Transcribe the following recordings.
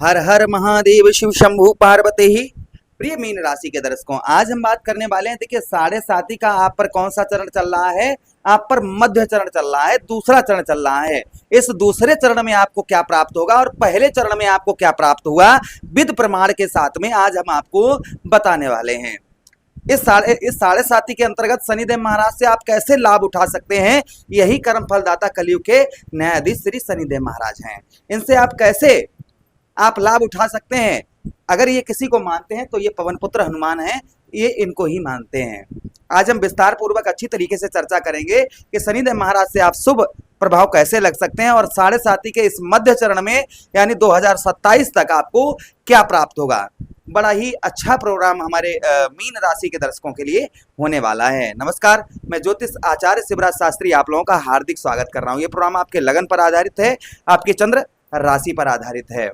हर हर महादेव शिव शंभु पार्वती ही। प्रिय मीन राशि के दर्शकों, आज हम बात करने वाले हैं। देखिए, 7.5 का आप पर कौन सा चरण चल रहा है? आप पर मध्य चरण चल रहा है, दूसरा चरण चल रहा है। इस दूसरे चरण में आपको क्या प्राप्त होगा और पहले चरण में आपको क्या प्राप्त हुआ, विद प्रमाण के साथ में आज हम आपको बताने वाले हैं। इस 7.5 के अंतर्गत शनिदेव महाराज से आप कैसे लाभ उठा सकते हैं, यही कर्म फलदाता कलयुग के न्यायाधीश श्री शनिदेव महाराज हैं। इनसे आप कैसे लाभ उठा सकते हैं? अगर ये किसी को मानते हैं तो ये पवन पुत्र हनुमान है, ये इनको ही मानते हैं। आज हम विस्तार पूर्वक अच्छी तरीके से चर्चा करेंगे कि शनिदेव महाराज से आप शुभ प्रभाव कैसे लग सकते हैं और 7.5 के इस मध्य चरण में यानी 2027 तक आपको क्या प्राप्त होगा। बड़ा ही अच्छा प्रोग्राम हमारे मीन राशि के दर्शकों के लिए होने वाला है। नमस्कार, मैं ज्योतिष आचार्य शिवराज शास्त्री आप लोगों का हार्दिक स्वागत कर रहा हूं। ये प्रोग्राम आपके लगन पर आधारित है, आपकी चंद्र राशि पर आधारित है।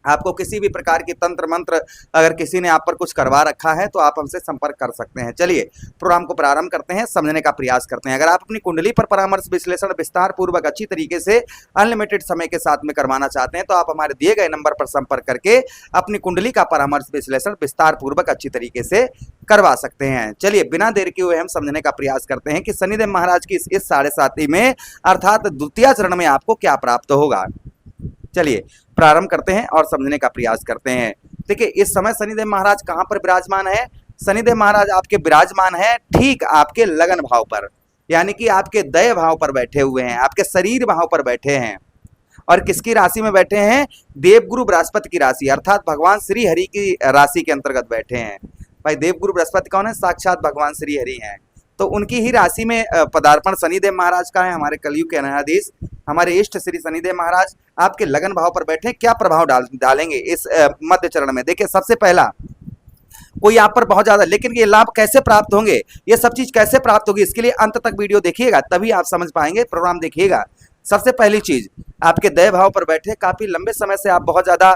आपको किसी भी प्रकार की तंत्र मंत्र अगर किसी ने आप पर कुछ करवा रखा है तो आप हमसे संपर्क कर सकते हैं। चलिए प्रोग्राम को प्रारंभ करते हैं, समझने का प्रयास करते हैं। अगर आप अपनी कुंडली पर परामर्श विश्लेषण विस्तार पूर्वक अच्छी तरीके से अनलिमिटेड समय के साथ में करवाना चाहते हैं तो आप हमारे दिए गए नंबर पर संपर्क करके अपनी कुंडली का परामर्श विश्लेषण विस्तार पूर्वक अच्छी तरीके से करवा सकते हैं। चलिए बिना देर किए हुए हम समझने का प्रयास करते हैं कि शनिदेव महाराज की इस 7.5 में अर्थात द्वितीय चरण में आपको क्या प्राप्त होगा। चलिए प्रारंभ करते हैं और समझने का प्रयास करते हैं। देखिए, इस समय शनिदेव महाराज कहां पर विराजमान है? शनिदेव महाराज आपके विराजमान है ठीक आपके लगन भाव पर, यानी कि आपके दय भाव पर बैठे हुए हैं, आपके शरीर भाव पर बैठे हैं। और किसकी राशि में बैठे हैं? देवगुरु बृहस्पति की राशि अर्थात भगवान श्री हरि की राशि के अंतर्गत बैठे हैं। भाई देवगुरु बृहस्पति कौन है? साक्षात भगवान श्री हरि हैं। तो उनकी ही राशि में पदार्पण शनिदेव महाराज का है। हमारे कलयुग के न्यायाधीश हमारे इष्ट श्री शनिदेव महाराज आपके लगन भाव पर बैठे क्या प्रभाव डालेंगे इस मध्य चरण में? देखिए, सबसे पहला कोई आप पर बहुत ज्यादा, लेकिन ये लाभ कैसे प्राप्त होंगे, ये सब चीज कैसे प्राप्त होगी, इसके लिए अंत तक वीडियो देखिएगा तभी आप समझ पाएंगे। प्रोग्राम देखिएगा। सबसे पहली चीज, आपके दय भाव पर बैठे काफी लंबे समय से आप बहुत ज्यादा,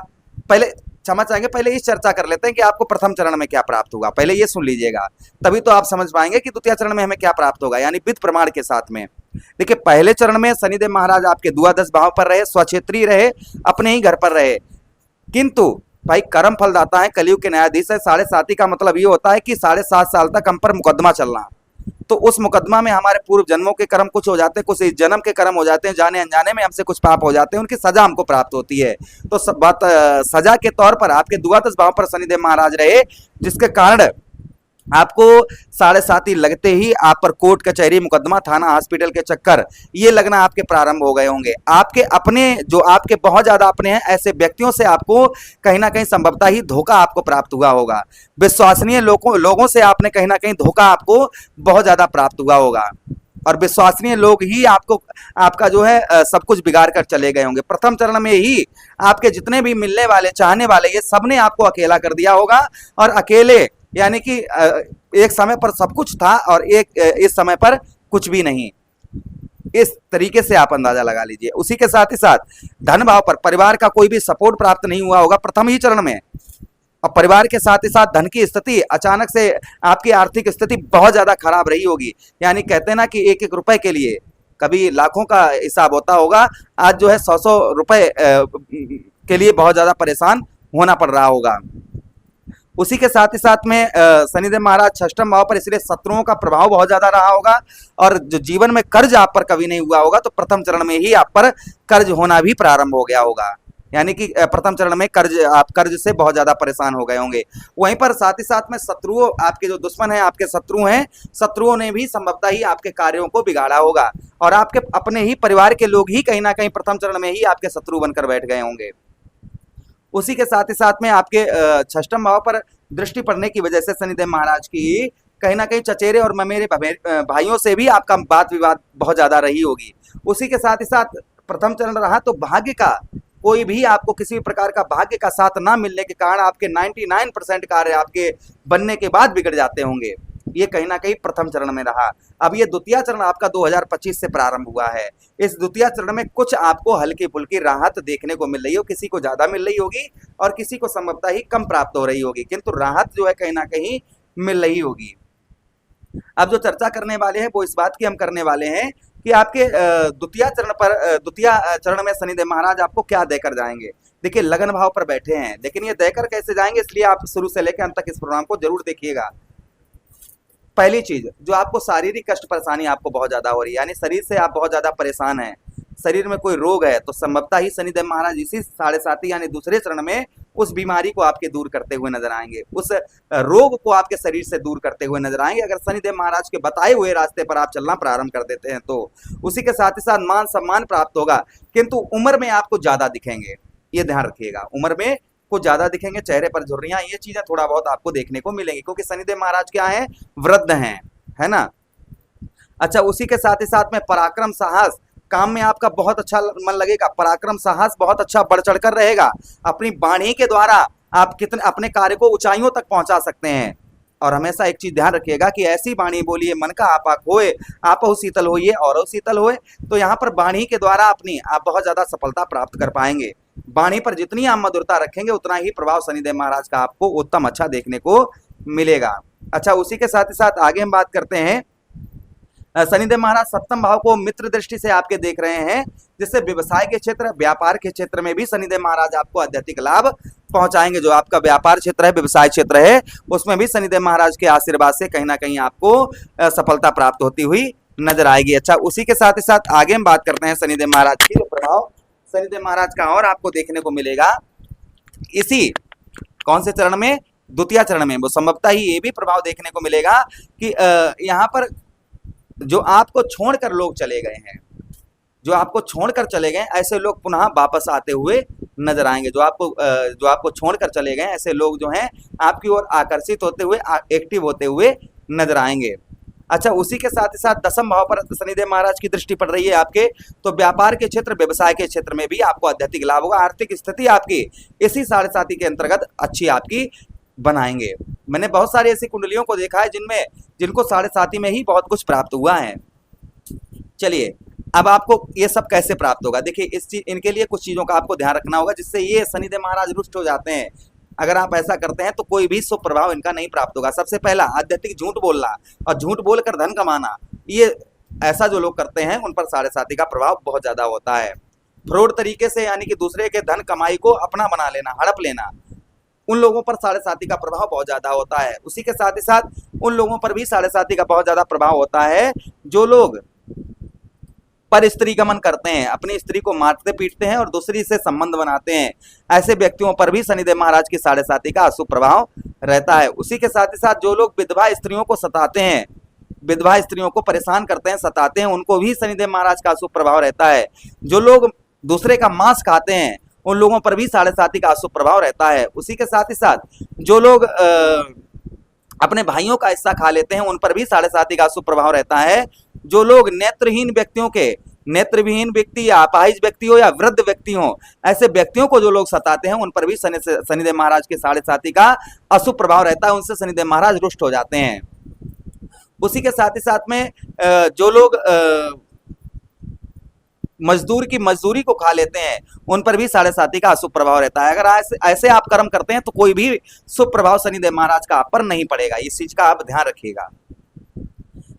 पहले क्षमा चाहेंगे, पहले इस चर्चा कर लेते हैं कि आपको प्रथम चरण में क्या प्राप्त होगा। पहले ये सुन लीजिएगा, तभी तो आप समझ पाएंगे कि द्वितीय चरण में हमें क्या प्राप्त होगा, यानी विद प्रमाण के साथ में। देखिए, पहले चरण में शनिदेव महाराज आपके द्वादश भाव पर रहे, स्वक्षेत्रीय रहे, अपने ही घर पर रहे। किंतु भाई कर्म फलदाता है, कलयुग के न्यायाधीश है। 7.5 का मतलब ये होता है कि 7.5 साल तक हम पर मुकदमा चलना। तो उस मुकदमा में हमारे पूर्व जन्मों के कर्म कुछ हो जाते हैं, कुछ इस जन्म के कर्म हो जाते हैं, जाने अनजाने में हमसे कुछ पाप हो जाते हैं, उनकी सजा हमको प्राप्त होती है। तो सब बात सजा के तौर पर आपके द्वादश भाव पर शनिदेव महाराज रहे, जिसके कारण आपको 7.5 लगते ही आप पर कोर्ट कचहरी मुकदमा थाना हॉस्पिटल के चक्कर ये लगना आपके प्रारंभ हो गए होंगे। आपके अपने जो आपके बहुत ज्यादा अपने हैं ऐसे व्यक्तियों से आपको कहीं ना कहीं संभवतः ही धोखा आपको प्राप्त हुआ होगा। विश्वसनीय लोगों से आपने कहीं ना कहीं धोखा आपको बहुत ज्यादा प्राप्त हुआ होगा और विश्वसनीय लोग ही आपका जो है सब कुछ बिगाड़ कर चले गए होंगे। प्रथम चरण में ही आपके जितने भी मिलने वाले चाहने वाले ये सबने आपको अकेला कर दिया होगा और अकेले यानी कि एक समय पर सब कुछ था और इस समय पर कुछ भी नहीं। इस तरीके से आप अंदाजा लगा लीजिए। उसी के साथ ही साथ धन भाव पर परिवार का कोई भी सपोर्ट प्राप्त नहीं हुआ होगा प्रथम ही चरण में। और परिवार के साथ ही साथ धन की स्थिति अचानक से आपकी आर्थिक स्थिति बहुत ज्यादा खराब रही होगी। यानी कहते हैं ना कि एक एक रुपए के लिए कभी लाखों का हिसाब होता होगा, आज जो है 100 रुपए के लिए बहुत ज्यादा परेशान होना पड़ रहा होगा। उसी के साथ ही साथ में शनिदेव महाराज षष्ठम भाव पर, इसलिए शत्रुओं का प्रभाव बहुत ज्यादा रहा होगा और जो जीवन में कर्ज आप पर कभी नहीं हुआ होगा तो प्रथम चरण में ही आप पर कर्ज होना भी प्रारंभ हो गया होगा। यानी कि प्रथम चरण में कर्ज से बहुत ज्यादा परेशान हो गए होंगे। वहीं पर साथ ही साथ में शत्रुओं, आपके जो दुश्मन हैं, आपके शत्रु हैं, शत्रुओं ने भी संभवतः ही आपके कार्यों को बिगाड़ा होगा और आपके अपने ही परिवार के लोग ही कहीं ना कहीं प्रथम चरण में ही आपके शत्रु बनकर बैठ गए होंगे। उसी के साथ ही साथ में आपके षष्ठम भाव पर दृष्टि पड़ने की वजह से शनिदेव महाराज की कहीं ना कहीं चचेरे और ममेरे भाइयों से भी आपका बात विवाद बहुत ज्यादा रही होगी। उसी के साथ ही साथ प्रथम चरण रहा तो भाग्य का कोई भी आपको किसी भी प्रकार का भाग्य का साथ ना मिलने के कारण आपके 99% कार्य आपके बनने के बाद बिगड़ जाते होंगे। ये कहीं ना कहीं प्रथम चरण में रहा। अब ये द्वितीय चरण आपका 2025 से प्रारंभ हुआ है। इस द्वितीय चरण में कुछ आपको हल्की फुल्की राहत देखने को मिल रही हो, किसी को ज्यादा मिल रही होगी और किसी को संभवतः ही कम प्राप्त हो रही होगी, किंतु राहत जो है कहीं ना कहीं मिल रही होगी। अब जो चर्चा करने वाले हैं वो इस बात की हम करने वाले हैं कि आपके द्वितीय चरण में शनिदेव महाराज आपको क्या देकर जाएंगे। देखिए लगन भाव पर बैठे हैं, लेकिन ये देकर कैसे जाएंगे, इसलिए आप शुरू से लेकर अंत तक इस प्रोग्राम को जरूर देखिएगा। पहली चीज जो आपको शारीरिक कष्ट परेशानी आपको बहुत ज्यादा हो रही है, यानी शरीर से आप बहुत ज्यादा परेशान हैं, शरीर में कोई रोग है, तो संभवतः ही शनिदेव महाराज इसी 7.5 यानी दूसरे चरण में उस बीमारी को आपके दूर करते हुए नजर आएंगे, उस रोग को आपके शरीर से दूर करते हुए नजर आएंगे, अगर शनिदेव महाराज के बताए हुए रास्ते पर आप चलना प्रारंभ कर देते हैं तो। उसी के साथ ही साथ मान सम्मान प्राप्त होगा, किंतु उम्र में आपको ज्यादा दिखेंगे, ये ध्यान रखिएगा, उम्र में कुछ ज्यादा दिखेंगे, चेहरे पर झुर्रियां, ये चीजें थोड़ा बहुत आपको देखने को मिलेंगी, क्योंकि शनिदेव महाराज क्या है, वृद्ध हैं, है ना। अच्छा, उसी के साथ ही साथ में पराक्रम साहस, काम में आपका बहुत अच्छा मन लगेगा, पराक्रम साहस बहुत अच्छा बढ़ चढ़कर रहेगा, अपनी वाणी के द्वारा आप कितने अपने कार्य को ऊंचाइयों तक पहुंचा सकते हैं। और हमेशा एक चीज ध्यान रखिएगा कि ऐसी वाणी बोलिए मन का आपा खोए, आपहु शीतल होइए और शीतल होए। तो यहाँ पर वाणी के द्वारा अपनी आप बहुत ज्यादा सफलता प्राप्त कर पाएंगे। वाणी पर जितनी आप मधुरता रखेंगे उतना ही प्रभाव शनिदेव महाराज का आपको उत्तम अच्छा देखने को मिलेगा। अच्छा, उसी के साथ ही साथ आगे हम बात करते हैं, शनिदेव महाराज सप्तम भाव को मित्र दृष्टि से आपके देख रहे हैं, जिससे व्यवसाय के क्षेत्र, व्यापार के क्षेत्र में भी शनिदेव महाराज आपको आध्यात्मिक लाभ पहुंचाएंगे। जो आपका व्यापार क्षेत्र है, व्यवसाय क्षेत्र है, उसमें भी शनिदेव महाराज के आशीर्वाद से कहीं ना कहीं आपको सफलता प्राप्त होती हुई नजर आएगी। अच्छा, उसी के साथ ही साथ आगे हम बात करते हैं शनिदेव महाराज की, जो प्रभाव शनिदेव महाराज का और आपको देखने को मिलेगा इसी कौन से चरण में, द्वितीय चरण में, वो संभवतः ही ये भी प्रभाव देखने को मिलेगा कि यहाँ पर जो आपको छोड़कर लोग चले गए हैं, जो आपको छोड़कर चले गए, ऐसे लोग पुनः वापस आते हुए नजर आएंगे। जो आपको छोड़कर चले गए ऐसे लोग जो हैं आपकी ओर आकर्षित होते हुए, एक्टिव होते हुए नजर आएंगे। अच्छा, उसी के साथ ही साथ दसम भाव पर शनिदेव महाराज की दृष्टि पड़ रही है आपके, तो व्यापार के क्षेत्र, व्यवसाय के क्षेत्र में भी आपको आध्यात्मिक लाभ होगा। आर्थिक स्थिति आपकी इसी 7.5 के अंतर्गत अच्छी आपकी बनाएंगे। मैंने बहुत सारी ऐसी कुंडलियों को देखा है जिनको 7.5 में ही बहुत कुछ प्राप्त हुआ है। चलिए, अब आपको ये सब कैसे प्राप्त होगा, देखिए इनके लिए कुछ चीजों का आपको ध्यान रखना होगा, जिससे ये शनिदेव महाराज रुष्ट हो जाते हैं। अगर आप ऐसा करते हैं तो कोई भी शुभ प्रभाव इनका नहीं प्राप्त होगा। सबसे पहला, आध्यात्मिक झूठ बोलना और झूठ बोलकर धन कमाना, ये ऐसा जो लोग करते हैं उन पर 7.5 का प्रभाव बहुत ज्यादा होता है। फ्रॉड तरीके से, यानी कि दूसरे के धन कमाई को अपना बना लेना, हड़प लेना, उन लोगों पर 7.5 का प्रभाव बहुत ज्यादा होता है। उसी के साथ ही साथ उन लोगों पर भी 7.5 का बहुत ज्यादा प्रभाव होता है जो लोग पर स्त्री गमन करते हैं, अपनी स्त्री को मारते पीटते हैं और दूसरी से संबंध बनाते हैं, ऐसे व्यक्तियों पर भी शनिदेव महाराज की 7.5 का अशुभ प्रभाव रहता है। उसी के साथ ही साथ जो लोग विधवा स्त्रियों को सताते हैं, विधवा स्त्रियों को परेशान करते हैं, सताते हैं, उनको भी शनिदेव महाराज का अशुभ प्रभाव रहता है। जो लोग दूसरे का मांस खाते हैं उन लोगों पर भी 7.5 का अशुभ प्रभाव रहता है। उसी के साथ ही साथ जो लोग अपने भाइयों का हिस्सा खा लेते हैं उन पर भी 7.5 का अशुभ प्रभाव रहता है। जो लोग नेत्रहीन व्यक्तियों के, नेत्रविहीन व्यक्ति या अपाहिज व्यक्ति हो या वृद्ध व्यक्ति हो, ऐसे व्यक्तियों को जो लोग सताते हैं उन पर भी शनिदेव महाराज के 7.5 का अशुभ प्रभाव रहता है, उनसे शनिदेव महाराज रुष्ट हो जाते हैं। उसी के साथ ही साथ में जो लोग मजदूर की मजदूरी को खा लेते हैं उन पर भी 7.5 का अशुभ प्रभाव रहता है। अगर ऐसे आप कर्म करते हैं तो कोई भी शुभ प्रभाव शनिदेव महाराज का आप पर नहीं पड़ेगा, इस चीज का आप ध्यान रखिएगा।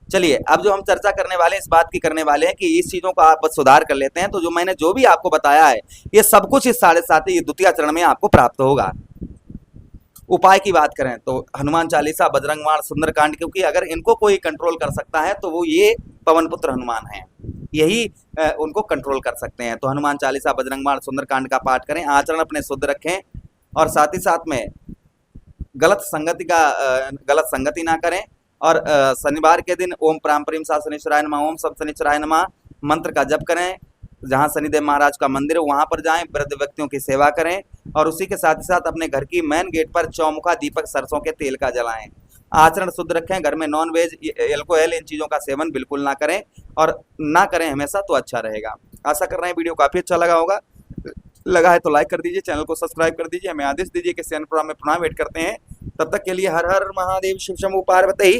चलिए, अब जो हम चर्चा करने वाले हैं इस बात की करने वाले हैं कि इस चीजों का आप सुधार कर लेते हैं तो जो मैंने जो भी आपको बताया है ये सब कुछ इस 7.5 द्वितीय चरण में आपको प्राप्त होगा। उपाय की बात करें तो हनुमान चालीसा, बजरंग बाण, सुंदरकांड, क्योंकि अगर इनको कोई कंट्रोल कर सकता है तो वो ये पवन पुत्र हनुमान है, यही उनको कंट्रोल कर सकते हैं। तो हनुमान चालीसा, बजरंग बाण, सुंदरकांड का पाठ करें, आचरण अपने शुद्ध रखें और साथ ही साथ में गलत संगति ना करें। और शनिवार के दिन ओम प्राम प्रीम सा शनिश्चराय नमः, ओम सब शनिश्चराय नमः मंत्र का जप करें। जहाँ शनिदेव महाराज का मंदिर है वहाँ पर जाएं, वृद्ध व्यक्तियों की सेवा करें और उसी के साथ ही साथ अपने घर की मेन गेट पर चौमुखा दीपक सरसों के तेल का जलाएं। आचरण शुद्ध रखें, घर में नॉन वेज, एल्कोहल, इन चीज़ों का सेवन बिल्कुल ना करें और ना करें हमेशा, तो अच्छा रहेगा। आशा कर रहे हैं वीडियो काफ़ी अच्छा लगा होगा, लगा है तो लाइक कर दीजिए, चैनल को सब्सक्राइब कर दीजिए, हमें आदेश दीजिए कि चैनल प्रोग्राम में पुनः वेट करते हैं। तब तक के लिए हर हर महादेव, शिव शंभू पार्वती।